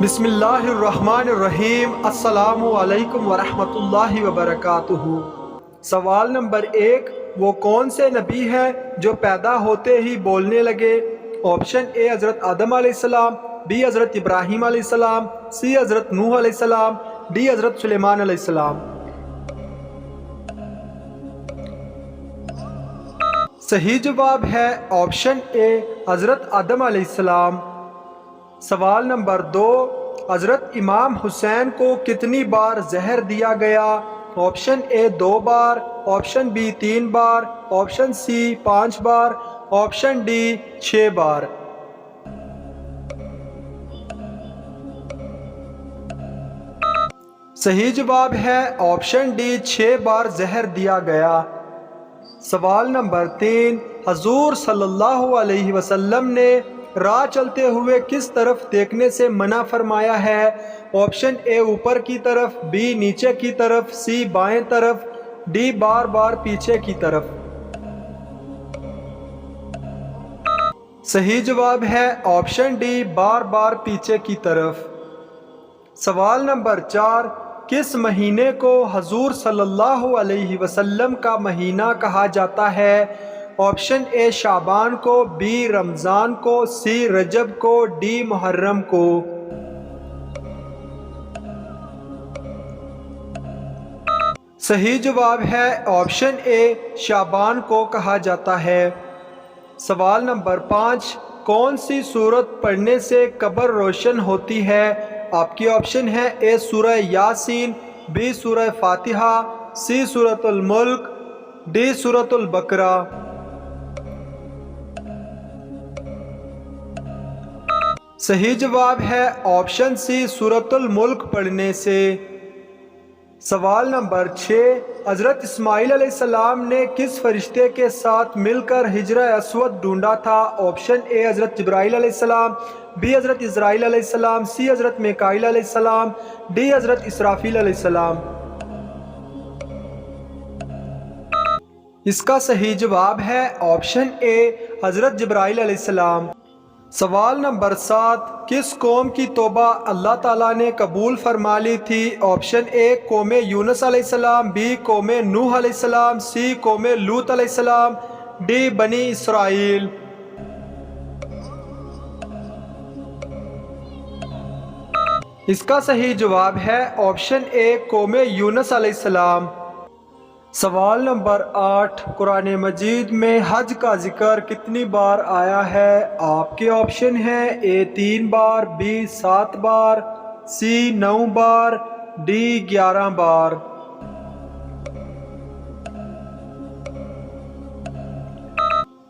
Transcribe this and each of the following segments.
بسم اللہ الرحمن الرحیم۔ السلام علیکم ورحمۃ اللہ وبرکاتہ۔ سوال نمبر 1، وہ کون سے نبی ہیں جو پیدا ہوتے ہی بولنے لگے؟ آپشن اے حضرت آدم علیہ السلام، بی حضرت ابراہیم علیہ السلام، سی حضرت نوح علیہ السلام، ڈی حضرت سلیمان علیہ السلام۔ صحیح جواب ہے آپشن اے حضرت آدم علیہ السلام۔ سوال نمبر 2، حضرت امام حسین کو کتنی بار زہر دیا گیا؟ آپشن اے 2 بار، آپشن بی 3 بار، آپشن سی 5 بار، آپشن ڈی 6 بار۔ صحیح جواب ہے آپشن ڈی 6 بار زہر دیا گیا۔ سوال نمبر 3، حضور صلی اللہ علیہ وسلم نے راہ چلتے ہوئے کس طرف دیکھنے سے منع فرمایا ہے؟ آپشن اے اوپر کی طرف، بی نیچے کی طرف، سی بائیں طرف، ڈی بار بار پیچھے کی طرف۔ صحیح جواب ہے آپشن ڈی بار بار پیچھے کی طرف۔ سوال نمبر 4، کس مہینے کو حضور صلی اللہ علیہ وسلم کا مہینہ کہا جاتا ہے؟ آپشن اے شعبان کو، بی رمضان کو، سی رجب کو، ڈی محرم کو۔ صحیح جواب ہے آپشن اے شعبان کو کہا جاتا ہے۔ سوال نمبر 5، کون سی سورت پڑھنے سے قبر روشن ہوتی ہے؟ آپ کی آپشن ہے اے سورہ یاسین، بی سورہ فاتحہ، سی سورۃ الملک، ڈی سورۃ البقرہ۔ صحیح جواب ہے آپشن سی سورۃ الملک پڑھنے سے۔ سوال نمبر 6، حضرت اسماعیل علیہ السلام نے کس فرشتے کے ساتھ مل کر حجرہ اسود ڈھونڈا تھا؟ آپشن اے حضرت جبرائیل علیہ السلام، بی حضرت اسرائیل علیہ السلام، سی حضرت میکائیل علیہ السلام، ڈی حضرت اسرافیل علیہ السلام۔ اس کا صحیح جواب ہے آپشن اے حضرت جبرائیل علیہ السلام۔ سوال نمبر 7، کس قوم کی توبہ اللہ تعالیٰ نے قبول فرما لی تھی؟ آپشن اے قوم یونس علیہ السلام، بی قوم نوح علیہ السلام، سی قوم لوط علیہ السلام، ڈی بنی اسرائیل۔ اس کا صحیح جواب ہے آپشن اے قوم یونس علیہ السلام۔ سوال نمبر 8، قرآن مجید میں حج کا ذکر کتنی بار آیا ہے؟ آپ کے آپشن ہیں اے 3 بار، be 7 bar, C 9 bar, D 11 بار۔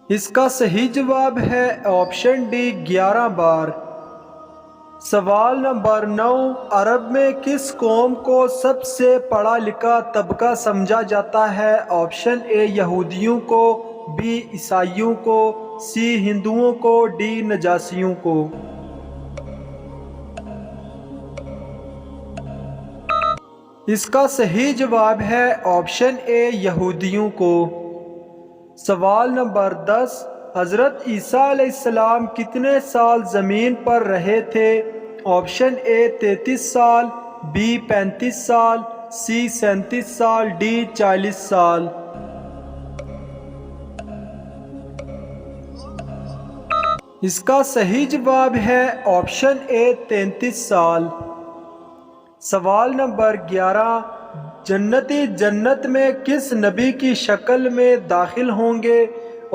اس کا صحیح جواب ہے آپشن ڈی 11 بار۔ سوال نمبر 9، عرب میں کس قوم کو سب سے پڑھا لکھا طبقہ سمجھا جاتا ہے؟ آپشن اے یہودیوں کو، بی عیسائیوں کو، سی ہندوؤں کو، ڈی نجاشیوں کو۔ اس کا صحیح جواب ہے آپشن اے یہودیوں کو۔ سوال نمبر 10، حضرت عیسیٰ علیہ السلام کتنے سال زمین پر رہے تھے؟ آپشن اے 33 سال، بی 35 سال، سی 37 سال، ڈی 40 سال۔ اس کا صحیح جواب ہے آپشن اے 33 سال۔ سوال نمبر 11، جنتی جنت میں کس نبی کی شکل میں داخل ہوں گے؟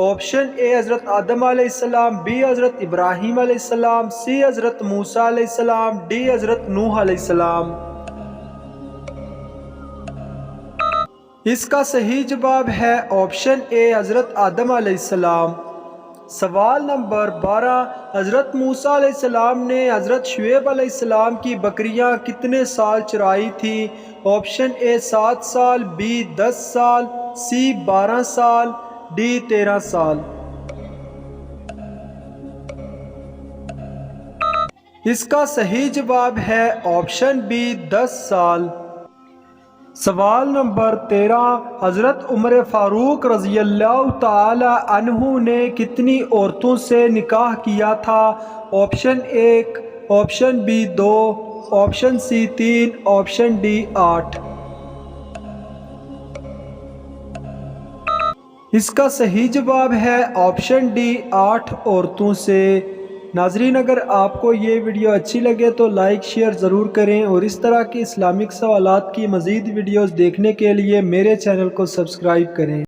آپشن اے حضرت آدم علیہ السلام، بی حضرت ابراہیم علیہ السلام، سی حضرت موسیٰ علیہ السلام، ڈی حضرت نوح علیہ السلام۔ اس کا صحیح جواب ہے آپشن اے حضرت آدم علیہ السلام۔ سوال نمبر 12، حضرت موسیٰ علیہ السلام نے حضرت شعیب علیہ السلام کی بکریاں کتنے سال چرائی تھی؟ آپشن اے 7 سال، بی 10 سال، سی 12 سال، ڈی 13 سال۔ اس کا صحیح جواب ہے آپشن بی 10 سال۔ سوال نمبر 13، حضرت عمر فاروق رضی اللہ تعالی عنہ نے کتنی عورتوں سے نکاح کیا تھا؟ Option 1 option B 2، option C 3، option D 8۔ اس کا صحیح جواب ہے آپشن ڈی 8 عورتوں سے۔ ناظرین اگر آپ کو یہ ویڈیو اچھی لگے تو لائک شیئر ضرور کریں، اور اس طرح کی اسلامک سوالات کی مزید ویڈیوز دیکھنے کے لیے میرے چینل کو سبسکرائب کریں۔